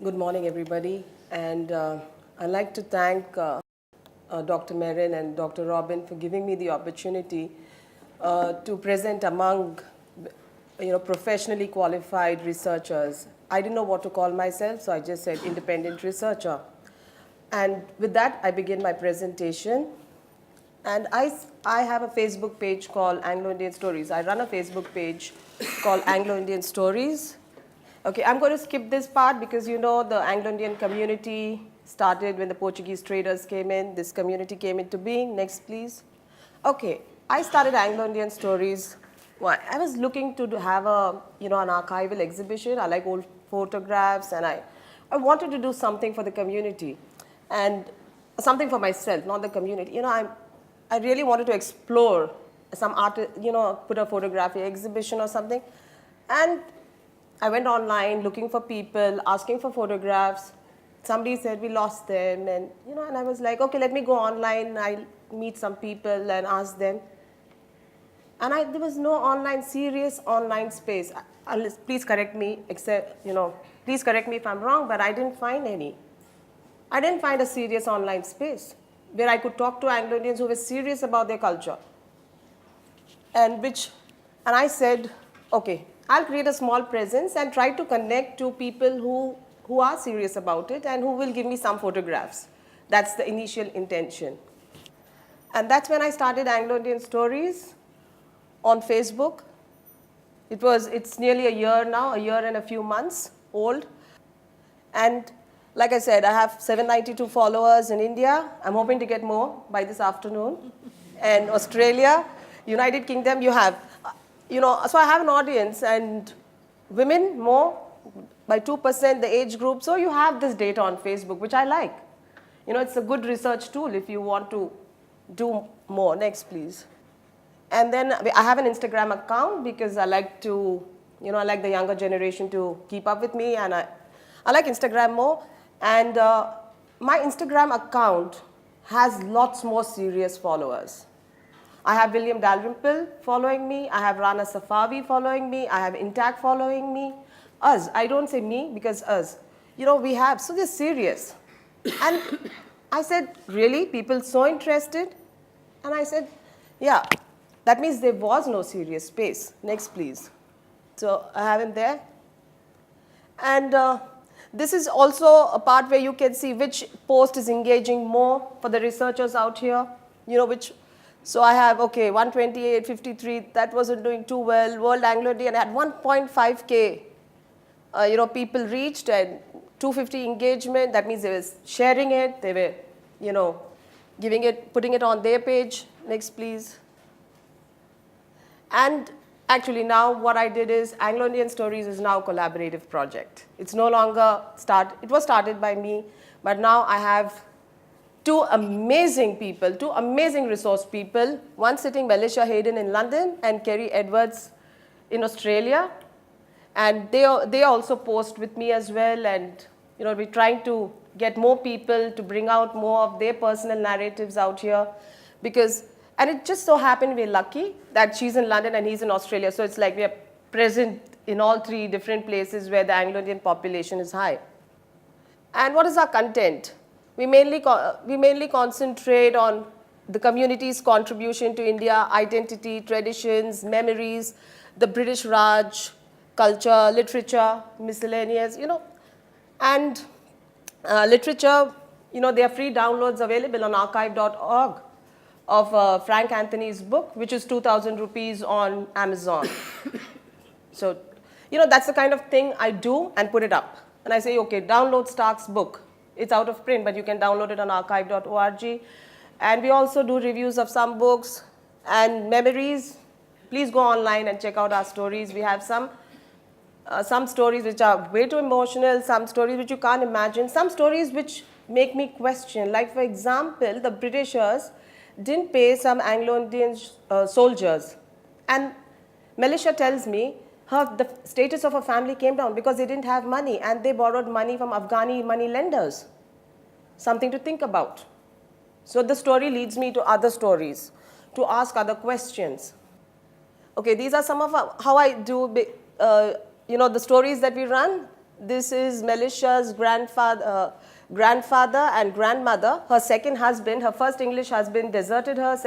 Good morning, everybody. And I'd like to thank Dr. Marin and Dr. Robin for giving me the opportunity to present among professionally qualified researchers. I didn't know what to call myself, so I just said independent researcher. And with that, I begin my presentation. And I have a Facebook page called Anglo-Indian Stories. I run a Facebook page called Anglo-Indian Stories. Okay, I'm going to skip this part because you know the Anglo-Indian community started when the Portuguese traders came in. This community came into being. Next, please. Okay, I started Anglo-Indian Stories. Well, I was looking to have an archival exhibition. I like old photographs, and I wanted to do something for the community, and something for myself, not the community. I really wanted to explore some art, put a photography exhibition or something, and I went online looking for people, asking for photographs. Somebody said we lost them, and I was like, okay, let me go online. I'll meet some people and ask them. And there was no serious online space. Please correct me, please correct me if I'm wrong, but I didn't find any. I didn't find a serious online space where I could talk to Anglo-Indians who were serious about their culture. And I said, okay, I'll create a small presence and try to connect to people who are serious about it and who will give me some photographs. That's the initial intention. And that's when I started Anglo-Indian Stories on Facebook. It's nearly a year now, a year and a few months old. And like I said, I have 792 followers in India. I'm hoping to get more by this afternoon. And Australia, United Kingdom, so I have an audience, and women more by 2%, the age group. So you have this data on Facebook, which I like. It's a good research tool if you want to do more. Next, please. And then I have an Instagram account because I like to, I like the younger generation to keep up with me, and I like Instagram more. And my Instagram account has lots more serious followers. I have William Dalrymple following me. I have Rana Safavi following me. I have Intact following me. Us. I don't say me because us. We have. So they're serious. And I said, really? People so interested? And I said, yeah. That means there was no serious space. Next, please. So I have him there. And this is also a part where you can see which post is engaging more for the researchers out here. So I have, okay, 128, 53, that wasn't doing too well. World Anglo-Indian, I had 1.5K, people reached, and 250 engagement. That means they were sharing it. They were, putting it on their page. Next, please. And actually now what I did is Anglo-Indian Stories is now a collaborative project. It's no longer it was started by me, but now I have two amazing people, two amazing resource people, one sitting Melisha Hayden in London and Kerry Edwards in Australia. And they also post with me as well, and we're trying to get more people to bring out more of their personal narratives out here, and it just so happened we're lucky that she's in London and he's in Australia, so it's like we are present in all three different places where the Anglo-Indian population is high. And what is our content? We mainly concentrate on the community's contribution to India, identity, traditions, memories, the British Raj, culture, literature, miscellaneous, and literature, there are free downloads available on archive.org of Frank Anthony's book, which is 2,000 rupees on Amazon. So, that's the kind of thing I do and put it up. And I say, okay, download Stark's book. It's out of print, but you can download it on archive.org. And we also do reviews of some books and memories. Please go online and check out our stories. We have some stories which are way too emotional, some stories which you can't imagine, some stories which make me question. Like, for example, the Britishers didn't pay some Anglo-Indian soldiers. And Melisha tells me the status of her family came down because they didn't have money, and they borrowed money from Afghani money lenders. Something to think about. So the story leads me to other stories, to ask other questions. Okay, these are some of how I do, the stories that we run. This is Melicia's grandfather and grandmother. Her second husband, her first English husband deserted her,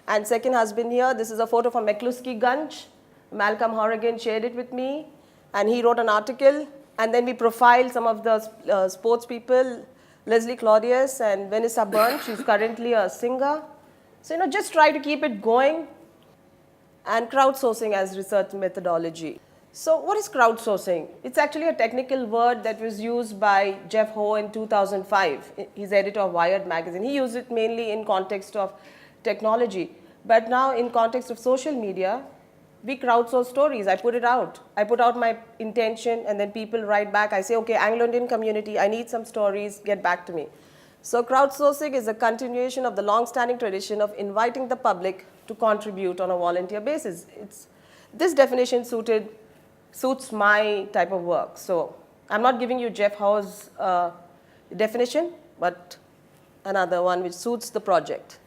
and second husband here. This is a photo from McCluskey Gunj. Malcolm Horrigan shared it with me, and he wrote an article. And then we profiled some of the sports people, Leslie Claudius and Vanessa Byrne. She's currently a singer. So, just try to keep it going. And crowdsourcing as research methodology. So what is crowdsourcing? It's actually a technical word that was used by Jeff Ho in 2005. He's editor of Wired magazine. He used it mainly in context of technology. But now in context of social media, we crowdsource stories. I put it out. I put out my intention and then people write back. I say, okay, Anglo-Indian community, I need some stories, get back to me. So crowdsourcing is a continuation of the long-standing tradition of inviting the public to contribute on a volunteer basis. This definition suits my type of work. So I'm not giving you Jeff Howe's definition, but another one which suits the project.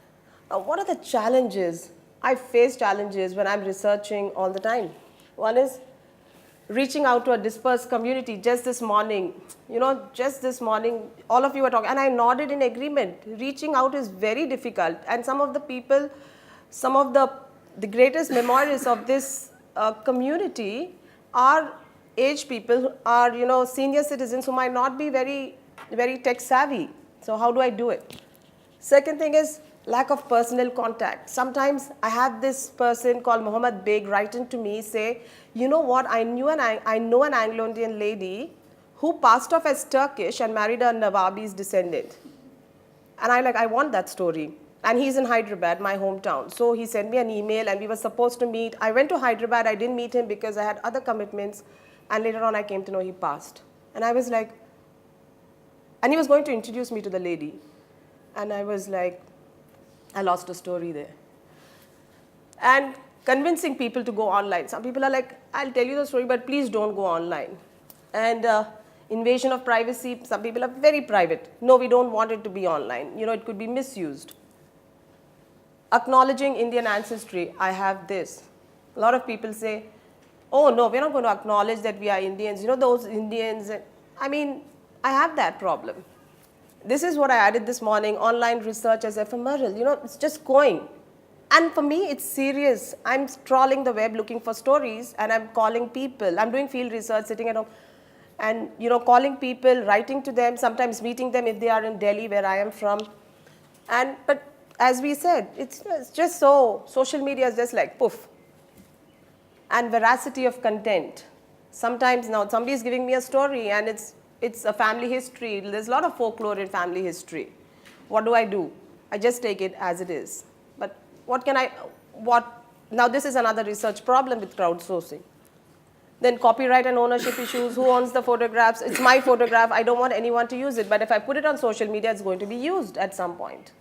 What are the challenges? I face challenges when I'm researching all the time. One is reaching out to a dispersed community. Just this morning, all of you were talking, and I nodded in agreement. Reaching out is very difficult, and some of the people, some of the greatest memories of this community are aged people, are senior citizens who might not be very, very tech savvy. So how do I do it? Second thing is lack of personal contact. Sometimes I have this person called Muhammad Beg write in to me, say, you know what, I know an Anglo-Indian lady who passed off as Turkish and married a Nawabi's descendant. And I want that story. And he's in Hyderabad, my hometown. So he sent me an email and we were supposed to meet. I went to Hyderabad, I didn't meet him because I had other commitments. And later on I came to know he passed. And I was like, and he was going to introduce me to the lady. And I was like, I lost a story there. And convincing people to go online. Some people are like, I'll tell you the story, but please don't go online. And invasion of privacy, some people are very private. No, we don't want it to be online. It could be misused. Acknowledging Indian ancestry, I have this. A lot of people say, oh no, we're not going to acknowledge that we are Indians. Those Indians, I have that problem. This is what I added this morning, online research as ephemeral. It's just going. And for me, it's serious. I'm trawling the web looking for stories and I'm calling people. I'm doing field research, sitting at home and, calling people, writing to them, sometimes meeting them if they are in Delhi, where I am from. But as we said, it's just so, social media is just like poof. And veracity of content. Sometimes now somebody is giving me a story and it's a family history. There's a lot of folklore in family history. What do? I just take it as it is. But now this is another research problem with crowdsourcing. Then copyright and ownership issues, who owns the photographs? It's my photograph, I don't want anyone to use it, but if I put it on social media, it's going to be used at some point.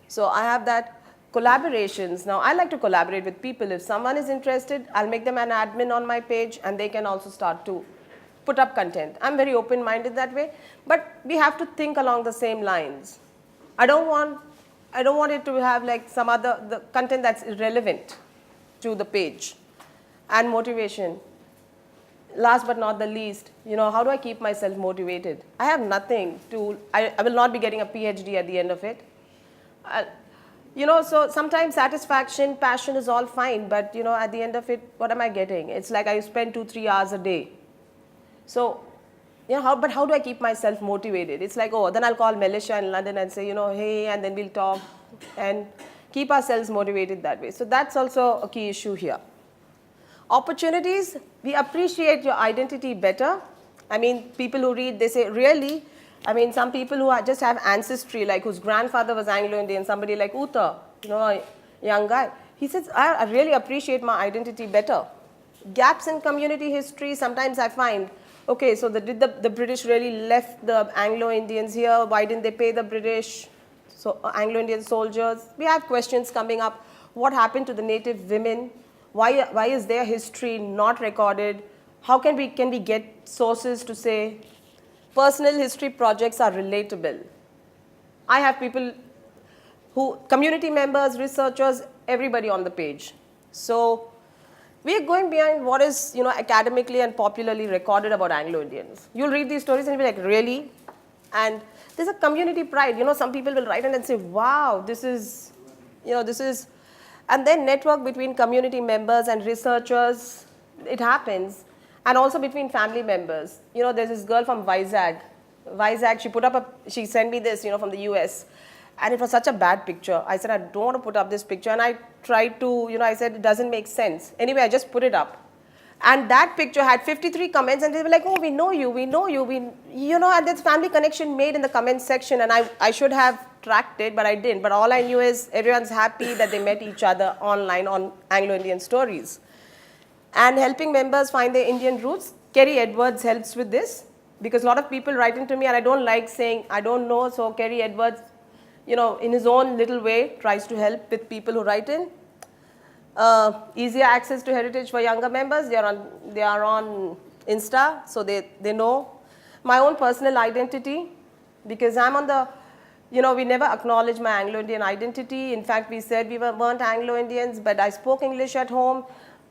So I have that. Collaborations. Now I like to collaborate with people. If someone is interested, I'll make them an admin on my page and they can also start to put up content. I'm very open-minded that way, but we have to think along the same lines. I don't want it to have like the content that's irrelevant to the page. And motivation. Last but not the least, how do I keep myself motivated? I have nothing to, I will not be getting a PhD at the end of it. So sometimes satisfaction, passion is all fine, but at the end of it, what am I getting? It's like I spend 2-3 hours a day. So, but how do I keep myself motivated? It's like, oh, then I'll call Melisha in London and say, hey, and then we'll talk and keep ourselves motivated that way. So that's also a key issue here. Opportunities, we appreciate your identity better. People who read, they say, really? Some people who just have ancestry, like whose grandfather was Anglo-Indian, somebody like Uta, a young guy. He says, I really appreciate my identity better. Gaps in community history, sometimes I find, okay, so did the British really left the Anglo-Indians here? Why didn't they pay the British Anglo-Indian soldiers? We have questions coming up. What happened to the native women? Why is their history not recorded? How can we get sources to say, personal history projects are relatable? I have people community members, researchers, everybody on the page. So we are going behind what is, academically and popularly recorded about Anglo-Indians. You'll read these stories and you'll be like, really? And there's a community pride. Some people will write in and say, wow, this is, and then network between community members and researchers, it happens. And also between family members. There's this girl from Vizag, she sent me this, from the US. And it was such a bad picture. I said, I don't want to put up this picture. And I tried to, I said, it doesn't make sense. Anyway, I just put it up. And that picture had 53 comments. And they were like, oh, we know you. And there's family connection made in the comments section. And I should have tracked it, but I didn't. But all I knew is everyone's happy that they met each other online on Anglo-Indian stories. And helping members find their Indian roots. Kerry Edwards helps with this. Because a lot of people write into me and I don't like saying, I don't know. So Kerry Edwards, in his own little way, tries to help with people who write in. Easier access to heritage for younger members. They are on Insta, so they know. My own personal identity, because I'm on the, we never acknowledge my Anglo-Indian identity. In fact, we said we weren't Anglo-Indians, but I spoke English at home.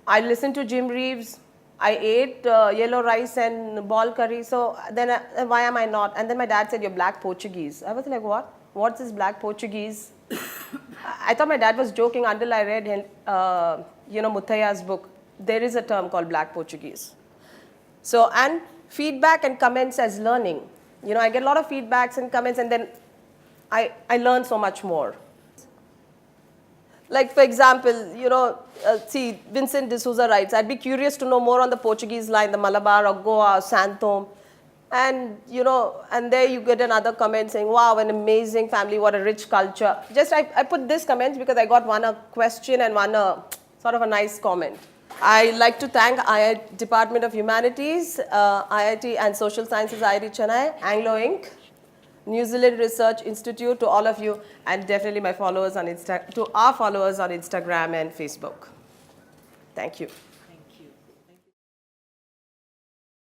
I listened to Jim Reeves. I ate yellow rice and ball curry. So then why am I not? And then my dad said, you're black Portuguese. I was like, what? What's this black Portuguese? I thought my dad was joking until I read, Muthaya's book. There is a term called black Portuguese. So, and feedback and comments as learning. I get a lot of feedbacks and comments and then I learn so much more. Like, for example, see, Vincent D'Souza writes, I'd be curious to know more on the Portuguese line, the Malabar or Goa or Santhome. And, and there you get another comment saying, wow, an amazing family, what a rich culture. Just, I put this comment because I got one a question and one sort of a nice comment. I'd like to thank IIT Department of Humanities, IIT and Social Sciences, IIT Chennai, Anglo Inc., New Zealand Research Institute, to all of you, and definitely my followers on to our followers on Instagram and Facebook. Thank you.